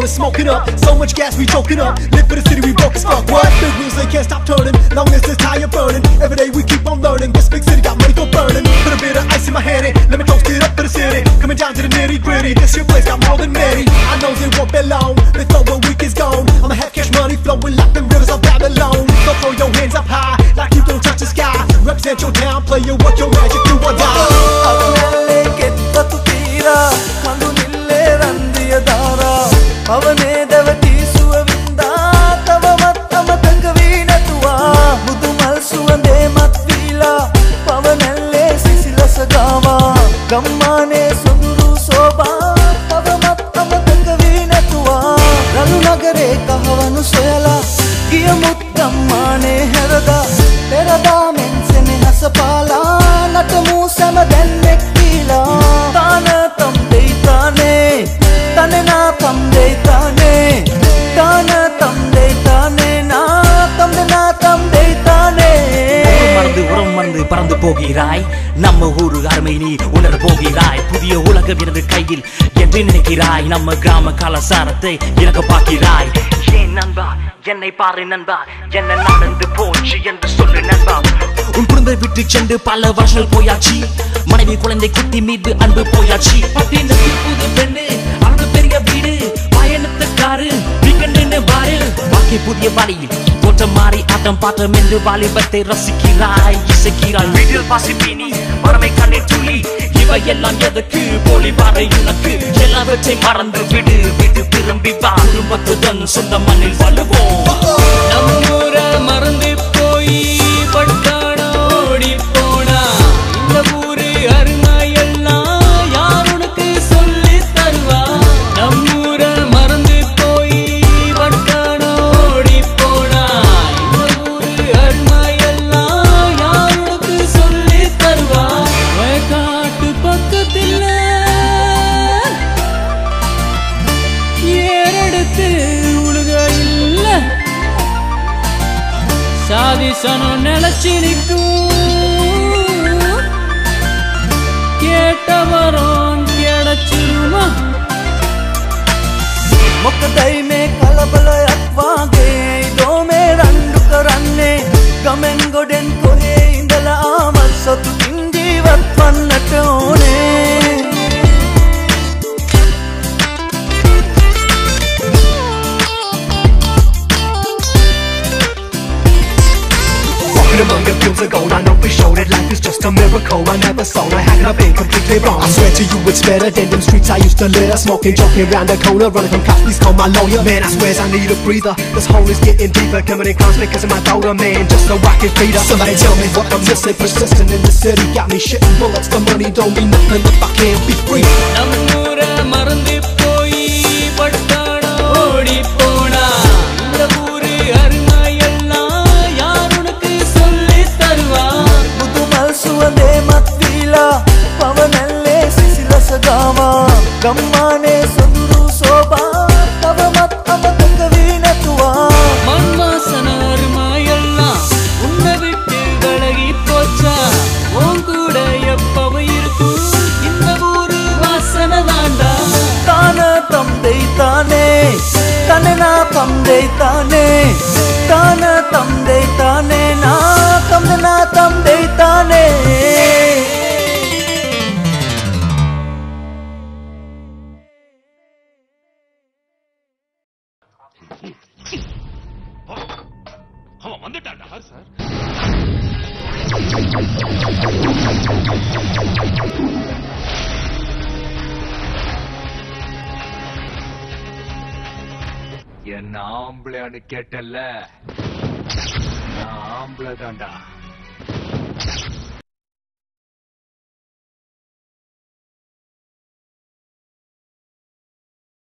Smoking up, so much gas we choking up. Live for the city, we broke as fuck. What? Big wheels, they can't stop turning. Long as this tire burning. Every day we keep on learning. This big city got money for burning. Put a bit of ice in my hand, let me toast it up for the city. Coming down to the nitty gritty. This your place got more than many. I know they won't be long. They throw when week is gone. I'ma have cash money flowing like the rivers of Babylon. So throw your hands up high, like you don't touch the sky. Represent your town, play your work, your magic, do or die. ಅವನೇ ದವಟಿಸುವವಿಂದ ತವ ಮತ್ತಮ ತಂಗವೀನತುವ ಮುದು ಮಲ್ಸುವಂದೆ ಮತ್ವೀಲ ಪವನಲ್ಲೇ ಸಿಸಿಲಸಗಾವ ಗಮ್ಮನೆ ಸುಂದರು ಶೋಭಾ ತವ ಮತ್ತಮ ತಂಗವೀನತುವ ರನು ನಗರೆ ಕಹವನು ಸೊಯಲ ಗಿಯ ಮುತ್ತಮ್ಮನೆ ಹೆರದ ತೆರದ ಮೆನ್ಸೆನೆ ಹಸಪಾಲ ನಟಮು ಸಮದೆನ್ನೆಕ್ಕೀಲ ತಾನ ತಂದೈತಾನೆ ತನೆ ನಾ ತಂದೈತಾನೆ ತಾನ ತಂದೈತಾನೆ ನಾ ತಂದೆ ನಾ ತಂದೈತಾನೆ உரம் மறந்து பறந்து போகிறாய் நம்ம ஊரு அருமை நீ உணர போகிறாய் புதிய உலகம் எனது கையில் என்று நினைக்கிறாய் நம்ம கிராம கலாச்சாரத்தை எனக்கு பார்க்கிறாய் ஏன் நண்பா என்னை பாரு நண்பா என்ன நடந்து போச்சு என்று சொல்லு நண்பா உன் குடும்பத்தை விட்டு சென்று பல வருஷங்கள் போயாச்சு மனைவி குழந்தை குட்டி மீது அன்பு போயாச்சு பட்டினத்தில் புது பெண்ணு அவனுக்கு பெரிய வீடு பயணத்துக்காரு வீக்கெண்டு பாரு பாக்கி புதிய வழியில் தோற்றம் மாறி ஆட்டம் பாட்டம் என்று வாலிபத்தை ரசிக்கிறாய் இசைக்கிறாய் வீட்டில் பாசிப்பினி வறுமை கண்ணீர் துளி இவையெல்லாம் எதற்கு போலி பாறை உனக்கு எல்லாவற்றை மறந்து விடு வீட்டு திரும்பி வா குடும்பத்துடன் சொந்த மண்ணில் வாழுவோம் நம்மூர மறந்து போய் பட்டானோடி போனா இந்த ஊரு அருமையெல்லாம் யார் உனக்கு சொல்லி தருவா நம்மூர மறந்து போய் பட்டானோடி போனா இந்த ஊரு அருமையெல்லாம் யார் உனக்கு சொல்லி தருவா வயக்காட்டு பக்கத்தில் ஏறெடுத்து உழுக இல்ல சாதி சனம் நிலச்சி நிற்கும் கேட்டவரோன் கிடைச்சிருமா මොකදයි මේ කලබලයක් වාගේ දෝමේ රණ්ඩු කරන්නේ ගමෙන් ගොඩෙන් කොහේ ඉඳලා ආවත් සතුටින් ජීවත් වන්නට ඕනේ Among the fields of gold, I know for sure that life is just a miracle. I never saw I had I've been completely wrong. I swear to you it's better than them streets I used to live. Smoking, joking around the corner, running from cops, please call my lawyer. Man, I swear I need a breather. This hole is getting deeper, committing crimes because of my daughter, man, just so I can feed her. Somebody tell me what I'm missing, persistent in the city, got me shitting bullets. The money don't mean nothing if I can't be free. நம்மூர மறந்து போய் பட்டானோடி போனா இந்த ஊரு அருமையெல்லாம் யார் உனக்கு சொல்லி தருவா මුදු මල් සුවඳේ මත්වීලා පවනැල්ලේ සිසිලසගාවා ගම්මානේ සොඳුරු සෝභා තවමත් අමතක වී නැතුවා மண் வாசன அருமை na tamde tane tana tamde tane na tamde tane அவன் வந்துட்டான்டா சார். என்ன ஆம்பளையான்னு கேட்டல்ல, நான் ஆம்பளை தான்டா.